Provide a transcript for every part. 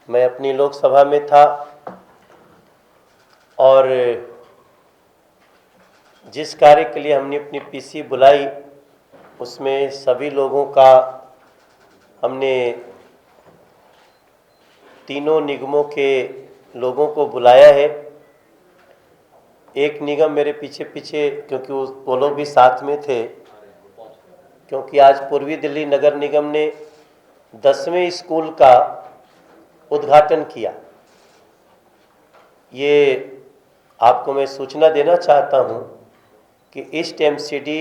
मैं अपनी लोकसभा में था और जिस कार्य के लिए हमने अपनी पीसी बुलाई उसमें सभी लोगों का हमने तीनों निगमों के लोगों को बुलाया है। एक निगम मेरे पीछे पीछे, क्योंकि वो लोग भी साथ में थे, क्योंकि आज पूर्वी दिल्ली नगर निगम ने 10वें स्कूल का उद्घाटन किया। ये आपको मैं सूचना देना चाहता हूँ कि ईस्ट एमसीडी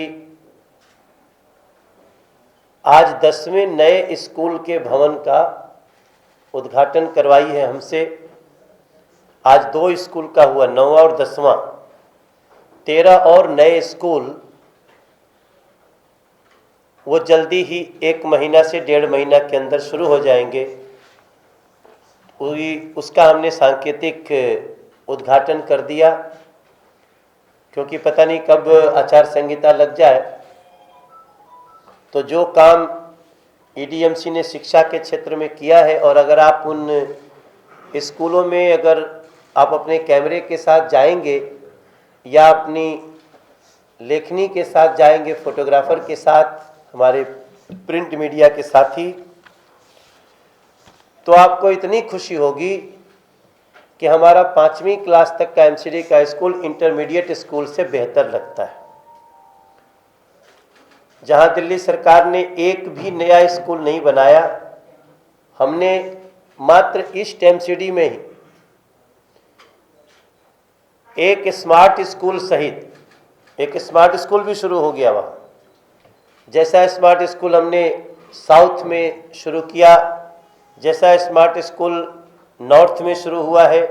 आज 10वें नए स्कूल के भवन का उद्घाटन करवाई है हमसे। आज 2 स्कूल का हुआ, 9वां और 10वां, 13 और नए स्कूल वो जल्दी ही 1 महीना से 1.5 महीना के अंदर शुरू हो जाएंगे। उसका हमने सांकेतिक उद्घाटन कर दिया, क्योंकि पता नहीं कब आचार संहिता लग जाए। तो जो काम ईडीएमसी ने शिक्षा के क्षेत्र में किया है, और अगर आप उन स्कूलों में अगर आप अपने कैमरे के साथ जाएंगे या अपनी लेखनी के साथ जाएंगे, फोटोग्राफर के साथ, हमारे प्रिंट मीडिया के साथी, तो आपको इतनी खुशी होगी कि हमारा 5वीं क्लास तक का एमसीडी का स्कूल इंटरमीडिएट स्कूल से बेहतर लगता है। जहां दिल्ली सरकार ने एक भी नया स्कूल नहीं बनाया, हमने मात्र ईस्ट एमसीडी में ही एक स्मार्ट स्कूल सहित एक स्मार्ट स्कूल भी शुरू हो गया वहाँ। जैसा स्मार्ट स्कूल हमने साउथ में शुरू किया, जैसा स्मार्ट स्कूल नॉर्थ में शुरू हुआ है,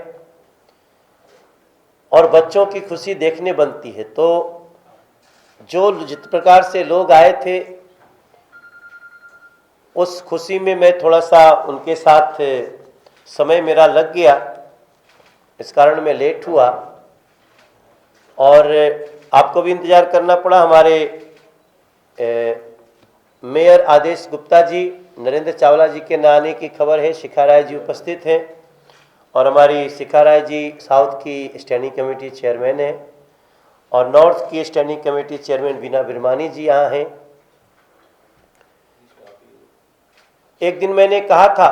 और बच्चों की खुशी देखने बनती है। तो जो जिस प्रकार से लोग आए थे, उस खुशी में मैं थोड़ा सा उनके साथ समय मेरा लग गया, इस कारण मैं लेट हुआ और आपको भी इंतज़ार करना पड़ा। हमारे मेयर आदेश गुप्ता जी, नरेंद्र चावला जी के न आने की खबर है। शिखा राय जी उपस्थित हैं, और हमारी शिखा राय जी साउथ की स्टैंडिंग कमेटी चेयरमैन हैं, और नॉर्थ की स्टैंडिंग कमेटी चेयरमैन बीना बिरमानी जी यहाँ हैं। एक दिन मैंने कहा था,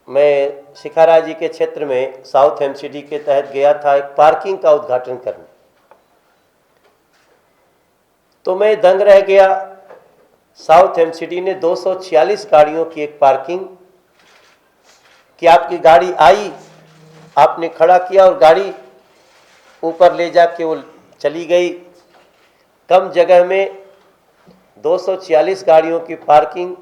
मैं शिखा राय जी के क्षेत्र में साउथ एमसीडी के तहत गया था एक पार्किंग का उद्घाटन करने, तो मैं दंग रह गया। साउथ एमसीडी ने 246 गाड़ियों की एक पार्किंग कि आपकी गाड़ी आई, आपने खड़ा किया और गाड़ी ऊपर ले जाके वो चली गई। कम जगह में 246 गाड़ियों की पार्किंग।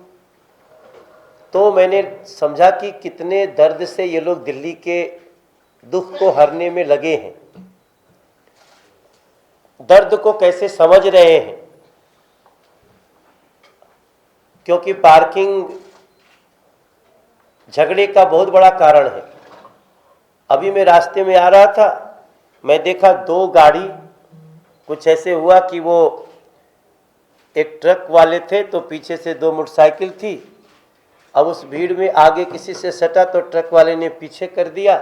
तो मैंने समझा कि कितने दर्द से ये लोग दिल्ली के दुख को हरने में लगे हैं, दर्द को कैसे समझ रहे हैं। क्योंकि पार्किंग झगड़े का बहुत बड़ा कारण है। अभी मैं रास्ते में आ रहा था, मैं देखा 2 गाड़ी, कुछ ऐसे हुआ कि वो एक ट्रक वाले थे तो पीछे से 2 मोटरसाइकिल थी। अब उस भीड़ में आगे किसी से सटा तो ट्रक वाले ने पीछे कर दिया,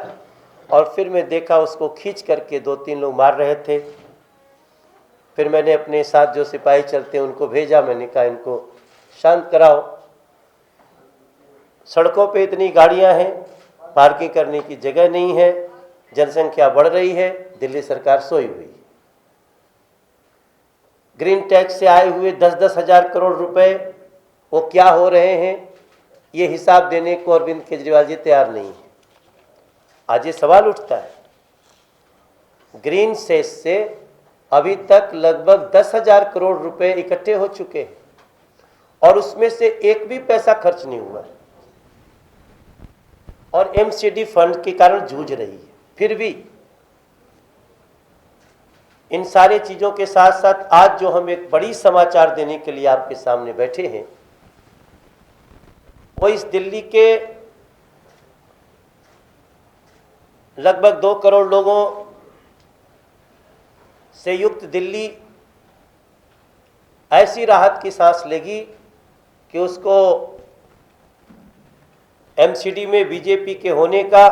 और फिर मैं देखा उसको खींच करके 2-3 लोग मार रहे थे। फिर मैंने अपने साथ जो सिपाही चलते हैं उनको भेजा, मैंने कहा इनको शांत कराओ। सड़कों पे इतनी गाड़ियां हैं, पार्किंग करने की जगह नहीं है, जनसंख्या बढ़ रही है, दिल्ली सरकार सोई हुई है। ग्रीन टैक्स से आए हुए 10-10 हजार करोड़ रुपए वो क्या हो रहे हैं, ये हिसाब देने को अरविंद केजरीवाल जी तैयार नहीं है। आज ये सवाल उठता है, ग्रीन सेस से अभी तक लगभग 10,000 करोड़ रुपए इकट्ठे हो चुके हैं, और उसमें से एक भी पैसा खर्च नहीं हुआ है, और एमसीडी फंड के कारण जूझ रही है। फिर भी इन सारी चीजों के साथ साथ आज जो हम एक बड़ी समाचार देने के लिए आपके सामने बैठे हैं, वो इस दिल्ली के लगभग 2 करोड़ लोगों से युक्त दिल्ली ऐसी राहत की सांस लेगी कि उसको एमसीडी में बीजेपी के होने का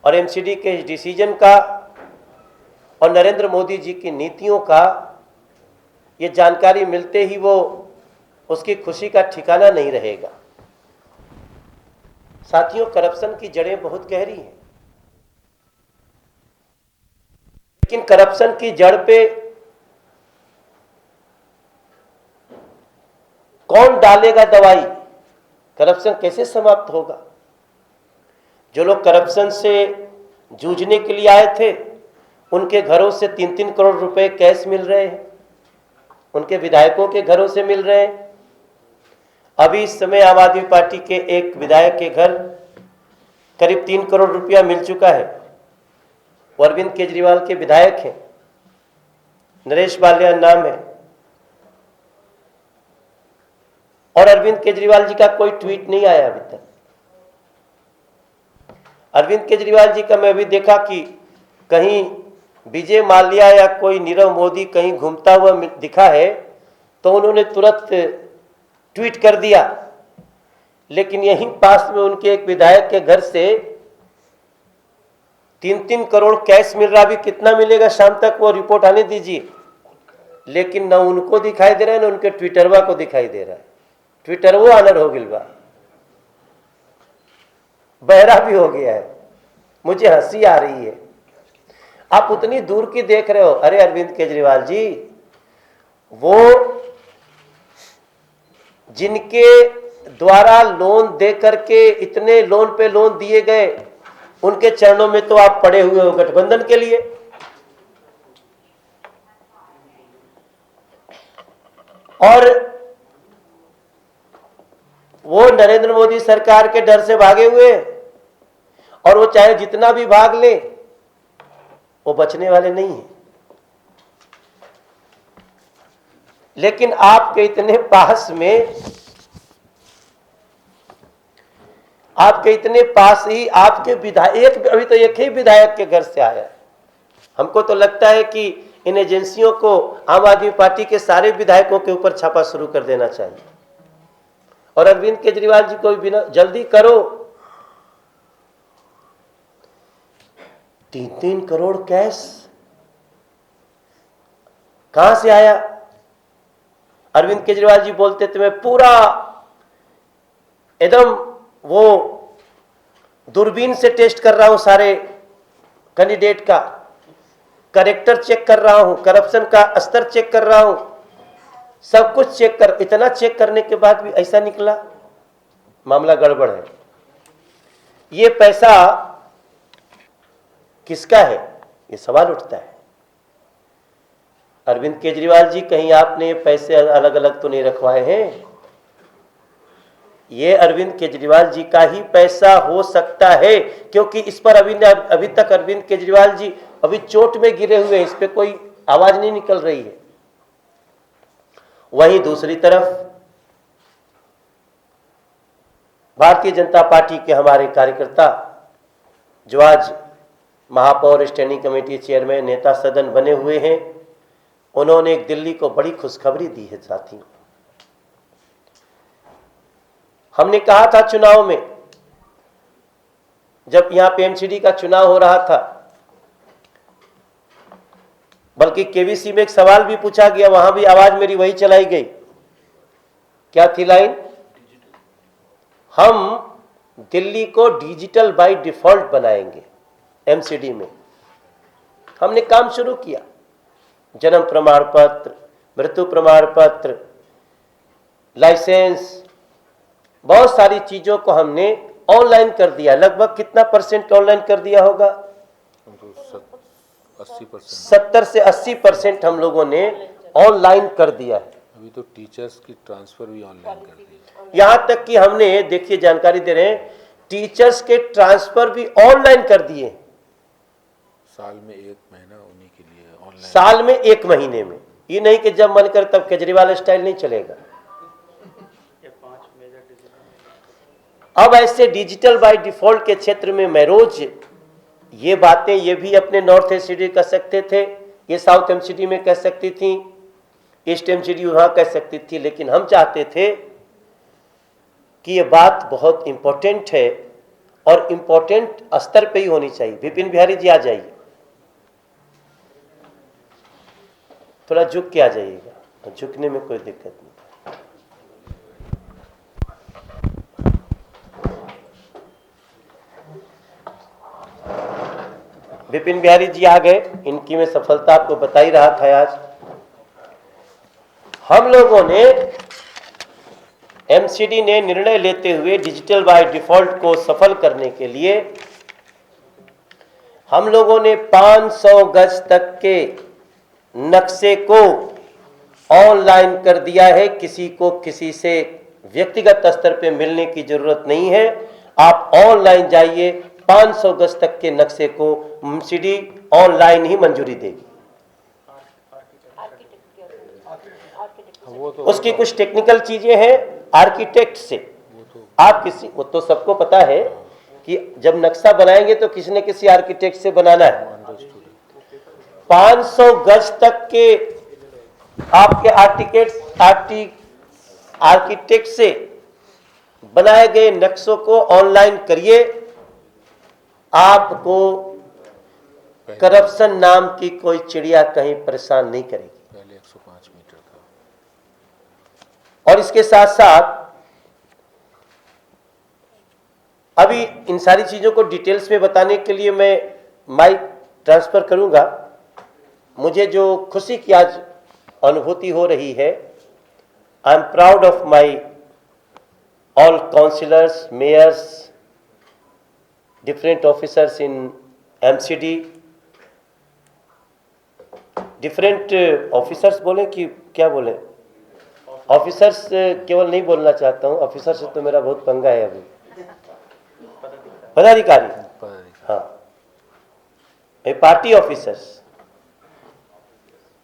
और एमसीडी के डिसीजन का और नरेंद्र मोदी जी की नीतियों का ये जानकारी मिलते ही वो उसकी खुशी का ठिकाना नहीं रहेगा। साथियों, करप्शन की जड़ें बहुत गहरी हैं, लेकिन करप्शन की जड़ पे कौन डालेगा दवाई? करप्शन कैसे समाप्त होगा? जो लोग करप्शन से जूझने के लिए आए थे, उनके घरों से 3-3 करोड़ रुपए कैश मिल रहे हैं, उनके विधायकों के घरों से मिल रहे हैं। अभी इस समय आम आदमी पार्टी के एक विधायक के घर करीब 3 करोड़ रुपया मिल चुका है। वो अरविंद केजरीवाल के विधायक हैं, नरेश बालियान नाम है। और अरविंद केजरीवाल जी का कोई ट्वीट नहीं आया अभी तक। अरविंद केजरीवाल जी का मैं अभी देखा कि कहीं विजय माल्या या कोई नीरव मोदी कहीं घूमता हुआ दिखा है तो उन्होंने तुरंत ट्वीट कर दिया, लेकिन यहीं पास में उनके एक विधायक के घर से 3-3 करोड़ कैश मिल रहा। भी कितना मिलेगा शाम तक वो रिपोर्ट आने दीजिए, लेकिन न उनको दिखाई दे रहा है न उनके ट्विटरवा को दिखाई दे रहा है। ट्विटर वो आनर हो गिलवा, बहरा भी हो गया है। मुझे हंसी आ रही है। आप उतनी दूर की देख रहे हो। अरे अरविंद केजरीवाल जी, वो जिनके द्वारा लोन दे करके इतने लोन पे लोन दिए गए, उनके चरणों में तो आप पड़े हुए हो गठबंधन के लिए। और वो नरेंद्र मोदी सरकार के डर से भागे हुए, और वो चाहे जितना भी भाग ले वो बचने वाले नहीं हैं। लेकिन आपके इतने पास ही आपके विधायक, अभी तो एक ही विधायक के घर से आया है। हमको तो लगता है कि इन एजेंसियों को आम आदमी पार्टी के सारे विधायकों के ऊपर छापा शुरू कर देना चाहिए। और अरविंद केजरीवाल जी को बिना जल्दी करो। 3-3 करोड़ कैश कहां से आया? अरविंद केजरीवाल जी बोलते थे मैं पूरा एकदम वो दूरबीन से टेस्ट कर रहा हूं, सारे कैंडिडेट का कैरेक्टर चेक कर रहा हूं, करप्शन का स्तर चेक कर रहा हूं, सब कुछ चेक कर। इतना चेक करने के बाद भी ऐसा निकला, मामला गड़बड़ है। ये पैसा किसका है, ये सवाल उठता है। अरविंद केजरीवाल जी, कहीं आपने ये पैसे अलग अलग तो नहीं रखवाए हैं? ये अरविंद केजरीवाल जी का ही पैसा हो सकता है, क्योंकि इस पर अभी तक अरविंद केजरीवाल जी अभी चोट में गिरे हुए हैं, इस पे कोई आवाज नहीं निकल रही है। वहीं दूसरी तरफ भारतीय जनता पार्टी के हमारे कार्यकर्ता, जो आज महापौर, स्टैंडिंग कमेटी चेयरमैन, नेता सदन बने हुए हैं, उन्होंने एक दिल्ली को बड़ी खुशखबरी दी है। साथियों, हमने कहा था चुनाव में, जब यहां पे एमसीडी का चुनाव हो रहा था, बल्कि केवीसी में एक सवाल भी पूछा गया, वहां भी आवाज मेरी वही चलाई गई। क्या थी लाइन? हम दिल्ली को डिजिटल बाय डिफॉल्ट बनाएंगे। एमसीडी में हमने काम शुरू किया। जन्म प्रमाण पत्र, मृत्यु प्रमाण पत्र, लाइसेंस, बहुत सारी चीजों को हमने ऑनलाइन कर दिया। लगभग कितना % ऑनलाइन कर दिया होगा? 70 से 80% हम लोगों ने ऑनलाइन कर दिया है। अभी तो टीचर्स की ट्रांसफर भी ऑनलाइन कर दी। यहां तक कि हमने, देखिए जानकारी दे रहे हैं, टीचर्स के ट्रांसफर भी ऑनलाइन कर दिए। साल में 1 महीना उन्हीं के लिए ऑनलाइन। साल में 1 महीने में, ये नहीं कि जब मन कर तब केजरीवाल स्टाइल नहीं चलेगा। अब ऐसे डिजिटल बाय डिफॉल्ट के क्षेत्र में मैं रोज ये बातें, ये भी अपने नॉर्थ एमसीडी कह सकते थे, ये साउथ एमसीडी में कह सकती थी, ईस्ट एमसीडी वहां कह सकती थी, लेकिन हम चाहते थे कि ये बात बहुत इम्पोर्टेंट है और इम्पोर्टेंट स्तर पे ही होनी चाहिए। विपिन बिहारी जी आ जाइए, थोड़ा झुक के आ जाइएगा, झुकने में कोई दिक्कत नहीं। विपिन बिहारी जी आ गए, इनकी मैं सफलता आपको बता ही रहा था। आज हम लोगों ने एमसीडी ने निर्णय लेते हुए डिजिटल बाय डिफॉल्ट को सफल करने के लिए हम लोगों ने 500 गज तक के नक्शे को ऑनलाइन कर दिया है। किसी को किसी से व्यक्तिगत स्तर पे मिलने की जरूरत नहीं है। आप ऑनलाइन जाइए, 500 गज तक के नक्शे को एमसीडी ऑनलाइन ही मंजूरी देगी। उसकी कुछ टेक्निकल चीजें हैं आर्किटेक्ट से। आप किसी, वो तो सबको पता है कि जब नक्शा बनाएंगे तो किसी न किसी आर्किटेक्ट से बनाना है। 500 गज तक के आपके आर्किटेक्ट से बनाए गए नक्शों को ऑनलाइन करिए। आपको करप्शन नाम की कोई चिड़िया कहीं परेशान नहीं करेगी। पहले 105 मीटर था। और इसके साथ साथ अभी इन सारी चीजों को डिटेल्स में बताने के लिए मैं माइक ट्रांसफर करूंगा। मुझे जो खुशी की आज अनुभूति हो रही है, I am proud of my all councillors, mayors, different officers in MCD, different officers बोले कि क्या बोले, ऑफिसर्स केवल नहीं बोलना चाहता हूं, ऑफिसर से तो मेरा बहुत पंगा है अभी, पदाधिकारी, हाँ, पार्टी ऑफिसर्स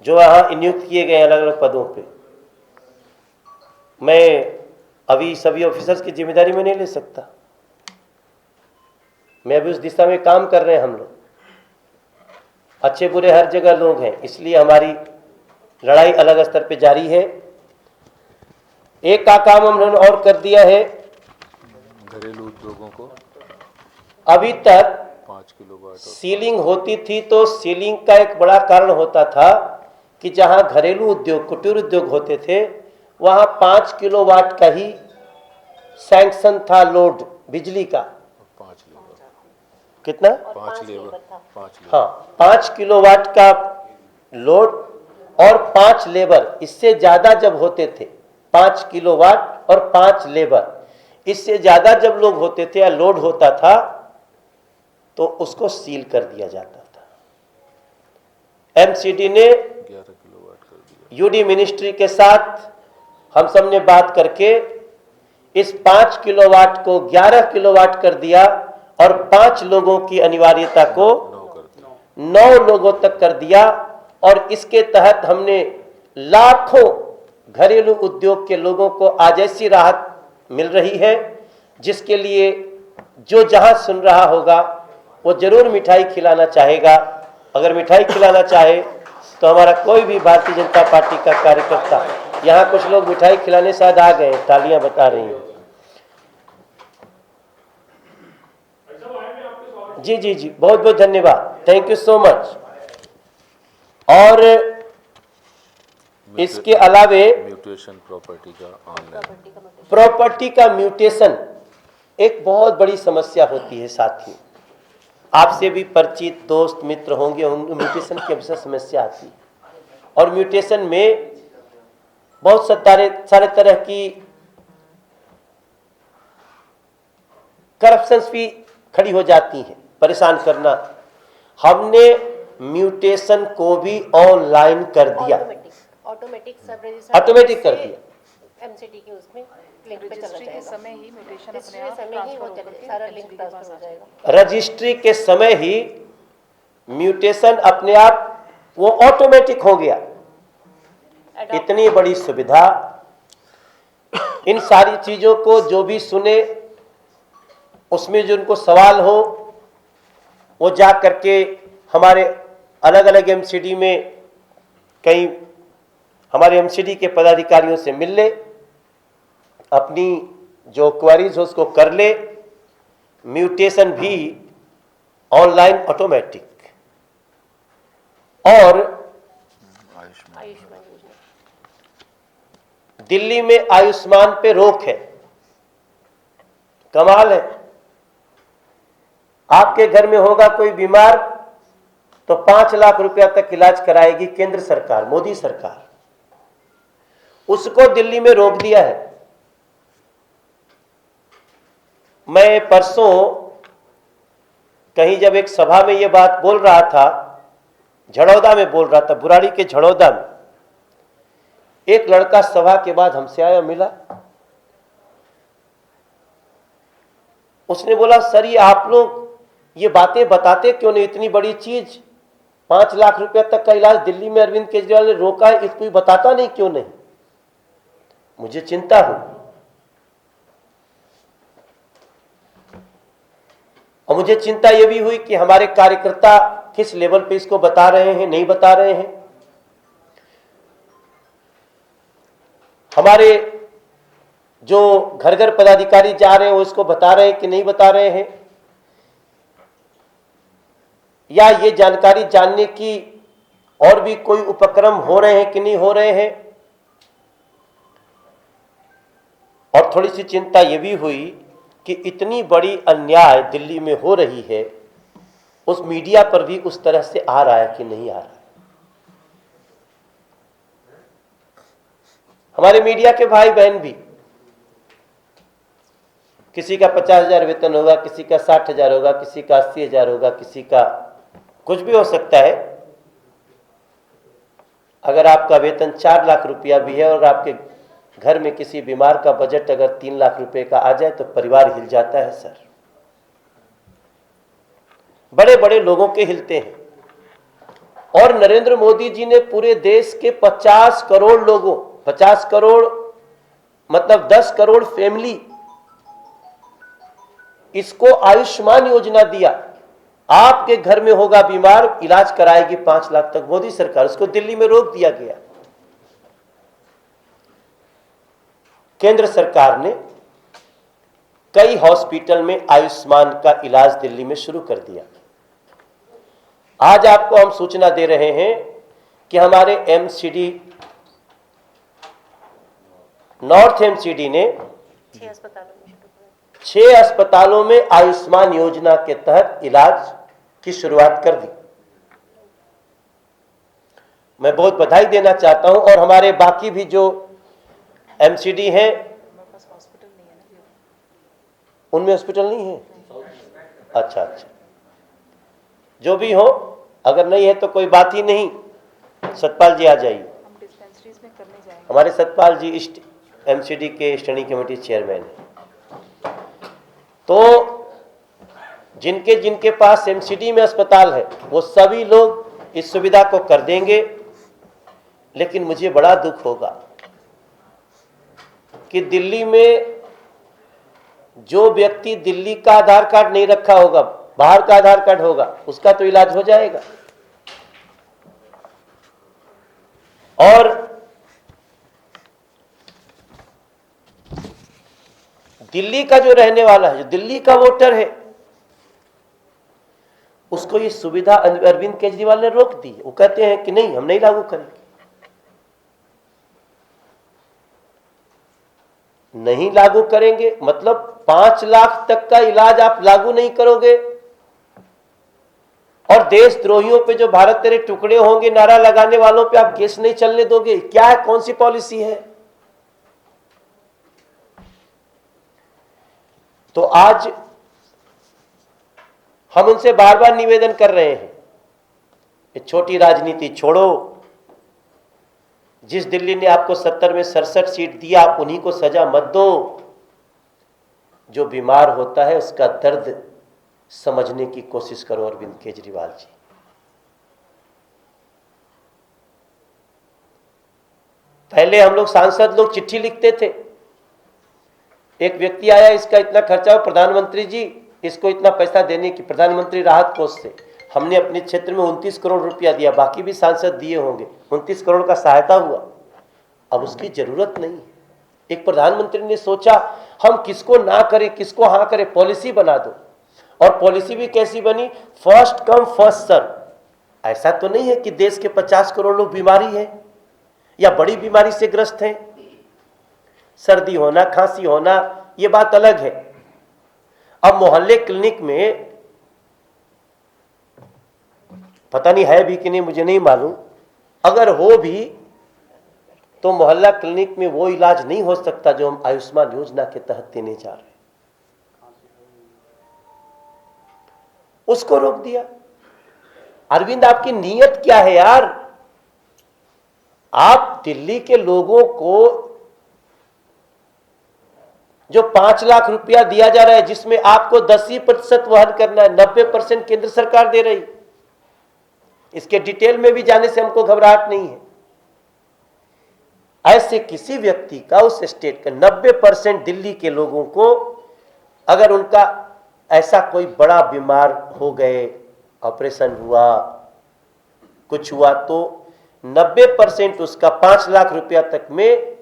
जो वहां नियुक्त किए गए अलग अलग पदों पे। मैं अभी सभी ऑफिसर्स की जिम्मेदारी में नहीं ले सकता, मैं अभी उस दिशा में काम कर रहे हैं हम लोग। अच्छे बुरे हर जगह लोग हैं, इसलिए हमारी लड़ाई अलग स्तर पे जारी है। एक का काम हमने और कर दिया है, घरेलू उद्योगों को अभी तक 5 किलोवाट सीलिंग होती थी तो सीलिंग का एक बड़ा कारण होता था कि जहां घरेलू उद्योग, कुटीर उद्योग होते थे वहां 5 किलोवाट का ही सैंक्शन था लोड बिजली का। 5 लेबर, कितना? 5 लेबर, 5 लेबर। हाँ, 5 किलोवाट का लोड और 5 लेबर। इससे ज्यादा जब होते थे 5 किलोवाट और 5 लेबर, इससे ज्यादा जब लोग होते थे या लोड होता था तो उसको सील कर दिया जाता था। एमसीडी ने 11 किलोवाट कर दिया। यूडी मिनिस्ट्री के साथ हम सब ने बात करके इस 5 किलोवाट को 11 किलोवाट कर दिया और 5 लोगों की अनिवार्यता को 9 लोगों तक कर दिया। और इसके तहत हमने लाखों घरेलू उद्योग के लोगों को आज ऐसी राहत मिल रही है जिसके लिए जो जहां सुन रहा होगा वो जरूर मिठाई खिलाना चाहेगा। अगर मिठाई खिलाना चाहे तो हमारा कोई भी भारतीय जनता पार्टी का कार्यकर्ता, यहाँ कुछ लोग मिठाई खिलाने शायद आ गए, तालियां बता रही हैं। जी जी जी, बहुत बहुत धन्यवाद, थैंक यू सो मच। और इसके अलावे म्यूटेशन प्रॉपर्टी का ऑनलाइन, प्रॉपर्टी का म्यूटेशन एक बहुत बड़ी समस्या होती है। साथी आपसे भी परिचित दोस्त मित्र होंगे, म्यूटेशन की अवसर समस्या आती है। और म्यूटेशन में बहुत सारे तरह की करप्शंस भी खड़ी हो जाती हैं, परेशान करना। हमने म्यूटेशन को भी ऑनलाइन कर दिया, ऑटोमेटिक सब रजिस्टर ऑटोमेटिक कर दिया। एमसीडी के उसमें लिंक पे चला रजिस्ट्री के जाएगा, समय ही म्यूटेशन अपने रजिस्ट्री आप के समय ही वो ट्रांसफर होकर सारा के लिंक MCD के ट्रांसफर पास हो आ जाएगा। जाएगा। रजिस्ट्री के समय ही म्यूटेशन अपने आप वो ऑटोमेटिक हो गया। इतनी बड़ी सुविधा, इन सारी चीजों को जो भी सुने उसमें जो उनको सवाल हो वो जा करके हमारे अलग अलग एमसीडी में कई हमारे एमसीडी के पदाधिकारियों से मिल ले, अपनी जो क्वेरीज हो उसको कर ले, म्यूटेशन भी ऑनलाइन ऑटोमेटिक। और आयुष्मान आयुष्मान योजना। दिल्ली में आयुष्मान पे रोक है, कमाल है। आपके घर में होगा कोई बीमार तो 5 लाख रुपया तक इलाज कराएगी केंद्र सरकार, मोदी सरकार। उसको दिल्ली में रोक दिया है। मैं परसों कहीं जब एक सभा में यह बात बोल रहा था, झड़ौदा में बोल रहा था, बुराड़ी के झड़ौदा में, एक लड़का सभा के बाद हमसे आया, मिला। उसने बोला, सर ये आप लोग ये बातें बताते क्यों नहीं, इतनी बड़ी चीज 5 लाख रुपया तक का इलाज दिल्ली में अरविंद केजरीवाल ने रोका है, इसको बताता नहीं क्यों नहीं। मुझे चिंता हुई, और मुझे चिंता यह भी हुई कि हमारे कार्यकर्ता किस लेवल पे इसको बता रहे हैं, नहीं बता रहे हैं। हमारे जो घर घर पदाधिकारी जा रहे हैं वो इसको बता रहे हैं कि नहीं बता रहे हैं, या ये जानकारी जानने की और भी कोई उपक्रम हो रहे हैं कि नहीं हो रहे हैं। और थोड़ी सी चिंता ये भी हुई कि इतनी बड़ी अन्याय दिल्ली में हो रही है, उस मीडिया पर भी उस तरह से आ रहा है कि नहीं आ रहा है। हमारे मीडिया के भाई बहन भी, किसी का 50,000 वेतन होगा, किसी का 60,000 होगा, किसी का 80,000 होगा, किसी का कुछ भी हो सकता है। अगर आपका वेतन 4 लाख रुपया भी है और आपके घर में किसी बीमार का बजट अगर 3 लाख रुपए का आ जाए तो परिवार हिल जाता है सर। बड़े बड़े लोगों के हिलते हैं। और नरेंद्र मोदी जी ने पूरे देश के 50 करोड़ लोगों, 50 करोड़ मतलब 10 करोड़ फैमिली, इसको आयुष्मान योजना दिया। आपके घर में होगा बीमार, इलाज कराएगी 5 लाख तक मोदी सरकार, उसको दिल्ली में रोक दिया गया। केंद्र सरकार ने कई हॉस्पिटल में आयुष्मान का इलाज दिल्ली में शुरू कर दिया। आज आपको हम सूचना दे रहे हैं कि हमारे एमसीडी, नॉर्थ एमसीडी ने 6 अस्पतालों में शुरू करा। 6 अस्पतालों में आयुष्मान योजना के तहत इलाज की शुरुआत कर दी। मैं बहुत बधाई देना चाहता हूं। और हमारे बाकी भी जो एमसीडी हैं, उनमें हॉस्पिटल नहीं है। अच्छा अच्छा, जो भी हो, अगर नहीं है तो कोई बात ही नहीं। सतपाल जी आ जाइए। हम डिस्पेंसरीज में करने जाएंगे। हमारे सतपाल जी एमसीडी के स्टैंडिंग कमेटी चेयरमैन हैं। तो जिनके जिनके पास एमसीडी में अस्पताल है वो सभी लोग इस सुविधा को कर देंगे। लेकिन मुझे बड़ा दुख होगा कि दिल्ली में जो व्यक्ति दिल्ली का आधार कार्ड नहीं रखा होगा, बाहर का आधार कार्ड होगा, उसका तो इलाज हो जाएगा। और दिल्ली का जो रहने वाला है, जो दिल्ली का वोटर है, उसको ये सुविधा अरविंद केजरीवाल ने रोक दी। वो कहते हैं कि नहीं, हम नहीं लागू करेंगे। नहीं लागू करेंगे मतलब 5 लाख तक का इलाज आप लागू नहीं करोगे, और देशद्रोहियों पे जो भारत तेरे टुकड़े होंगे नारा लगाने वालों पे आप केस नहीं चलने दोगे। क्या है, कौन सी पॉलिसी है? तो आज हम उनसे बार बार निवेदन कर रहे हैं, ये छोटी राजनीति छोड़ो। जिस दिल्ली ने आपको 70 में 67 सीट दिया, आप उन्हीं को सजा मत दो। जो बीमार होता है उसका दर्द समझने की कोशिश करो अरविंद केजरीवाल जी। पहले हम लोग सांसद लोग चिट्ठी लिखते थे, एक व्यक्ति आया, इसका इतना खर्चा हो प्रधानमंत्री जी, इसको इतना पैसा देने की, प्रधानमंत्री राहत कोष से हमने अपने क्षेत्र में 29 करोड़ रुपया दिया, बाकी भी सांसद दिए होंगे, 29 करोड़ का सहायता हुआ। अब उसकी जरूरत नहीं। एक प्रधानमंत्री ने सोचा हम किसको ना करें, किसको हाँ करें, पॉलिसी बना दो। और पॉलिसी भी कैसी बनी, फर्स्ट कम फर्स्ट सर्व। ऐसा तो नहीं है कि देश के 50 करोड़ लोग बीमारी हैं या बड़ी बीमारी से ग्रस्त हैं। सर्दी होना, खांसी होना, ये बात अलग है। अब मोहल्ले क्लिनिक में, पता नहीं है भी कि नहीं मुझे नहीं मालूम, अगर हो भी तो मोहल्ला क्लिनिक में वो इलाज नहीं हो सकता जो हम आयुष्मान योजना के तहत देने जा रहे हैं। उसको रोक दिया। अरविंद, आपकी नीयत क्या है यार? आप दिल्ली के लोगों को जो 5 लाख रुपया दिया जा रहा है, जिसमें आपको 10% वहन करना है, 90% केंद्र सरकार दे रही। इसके डिटेल में भी जाने से हमको घबराहट नहीं है। ऐसे किसी व्यक्ति का, उस स्टेट का 90% दिल्ली के लोगों को, अगर उनका ऐसा कोई बड़ा बीमार हो गए, ऑपरेशन हुआ, कुछ हुआ, तो 90% उसका 5 लाख रुपया तक में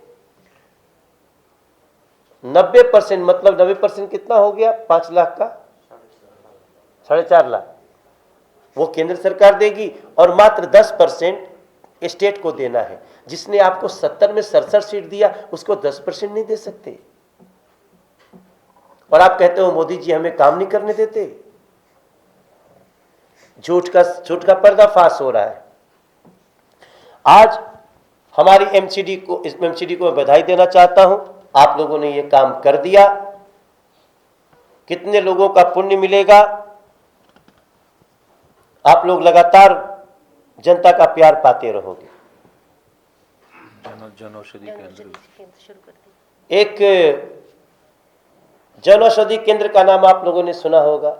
90% मतलब 90% कितना हो गया? 5 लाख का 4.5 लाख वो केंद्र सरकार देगी और मात्र 10% स्टेट को देना है। जिसने आपको 70 में 67 सीट दिया, उसको 10% नहीं दे सकते। और आप कहते हो मोदी जी हमें काम नहीं करने देते। झूठ का पर्दाफाश हो रहा है। आज हमारी एमसीडी को मैं बधाई देना चाहता हूं। आप लोगों ने ये काम कर दिया। कितने लोगों का पुण्य मिलेगा? आप लोग लगातार जनता का प्यार पाते रहोगे। जन औषधि केंद्र केंद्र शुरू कर दिए। एक जन औषधि केंद्र का नाम आप लोगों ने सुना होगा।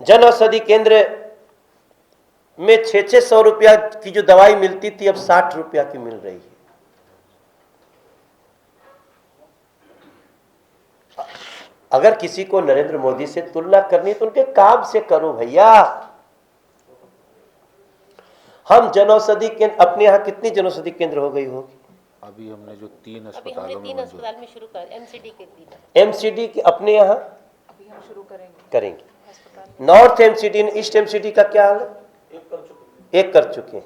जन औषधि केंद्र में 600 रुपया की जो दवाई मिलती थी, अब 60 रुपया की मिल रही है। अगर किसी को नरेंद्र मोदी से तुलना करनी तो उनके काम से करो भैया। हम जनौषधि केंद्र, अपने यहाँ कितनी जनौषधि केंद्र हो गई होगी? अभी हमने जो 3 अभी अस्पतालों हमने में 3 मंजूर अस्पताल में शुरू कर, एमसीडी के 3। एमसीडी के अपने यहाँ अभी हम शुरू करेंगे करेंगे। अस्पताल। नॉर्थ एमसीडी, ईस्ट एमसीडी का क्या हाल है? एक कर चुके हैं।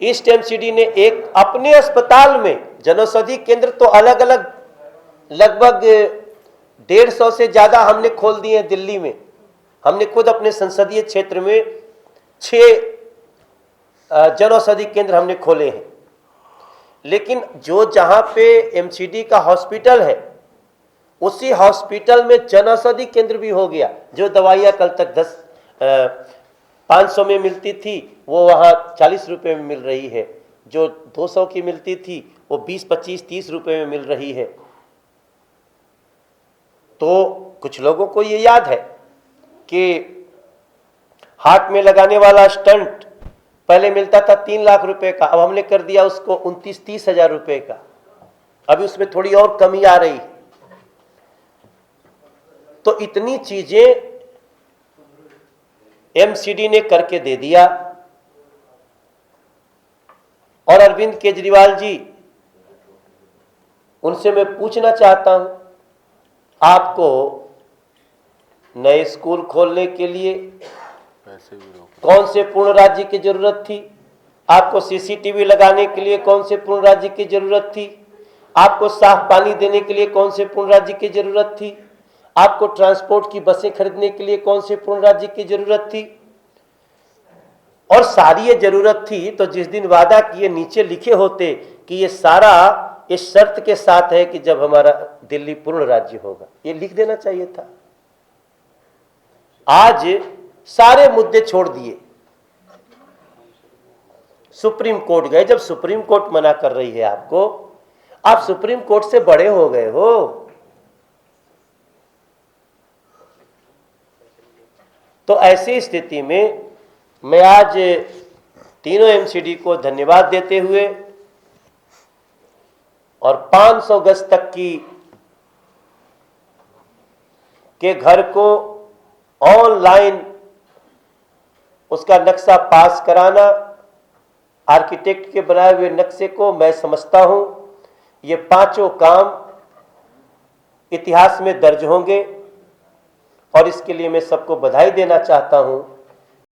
ईस्ट एमसीडी ने एक अपने अस्पताल में, जनौषधि केंद्र तो अलग अलग लगभग 150 से ज्यादा हमने खोल दिए हैं दिल्ली में। हमने खुद अपने संसदीय क्षेत्र में 6 जनौषधि केंद्र हमने खोले हैं। लेकिन जो जहां पे एमसीडी का हॉस्पिटल है, उसी हॉस्पिटल में जनौषधि केंद्र भी हो गया। जो दवाइयां कल तक 500 में मिलती थी, वो वहां 40 रुपए में मिल रही है। जो 200 की मिलती थी, वो 20, 25, 30 रुपए में मिल रही है। तो कुछ लोगों को ये याद है कि हार्ट में लगाने वाला स्टंट पहले मिलता था 3 लाख रुपए का, अब हमने कर दिया उसको 29-30 हजार रुपए का। अभी उसमें थोड़ी और कमी आ रही। तो इतनी चीजें एमसीडी ने करके दे दिया। और अरविंद केजरीवाल जी, उनसे मैं पूछना चाहता हूं, आपको नए स्कूल खोलने के लिए पैसे भी रोक कौन से पूर्ण राज्य की जरूरत थी? आपको सीसीटीवी लगाने के लिए कौन से पूर्ण राज्य की जरूरत थी? आपको साफ पानी देने के लिए कौन से पूर्ण राज्य की जरूरत थी? आपको ट्रांसपोर्ट की बसें खरीदने के लिए कौन से पूर्ण राज्य की जरूरत थी? और सारी ये जरूरत थी तो जिस दिन वादा किए नीचे लिखे होते कि ये सारा इस शर्त के साथ है कि जब हमारा दिल्ली पूर्ण राज्य होगा, ये लिख देना चाहिए था। आज सारे मुद्दे छोड़ दिए, सुप्रीम कोर्ट गए। जब सुप्रीम कोर्ट मना कर रही है आपको, आप सुप्रीम कोर्ट से बड़े हो गए हो। तो ऐसी स्थिति में मैं आज तीनों एमसीडी को धन्यवाद देते हुए और 500 गज तक के घर को ऑनलाइन उसका नक्शा पास कराना, आर्किटेक्ट के बनाए हुए नक्शे को मैं समझता हूं ये पांचों काम इतिहास में दर्ज होंगे और इसके लिए मैं सबको बधाई देना चाहता हूं।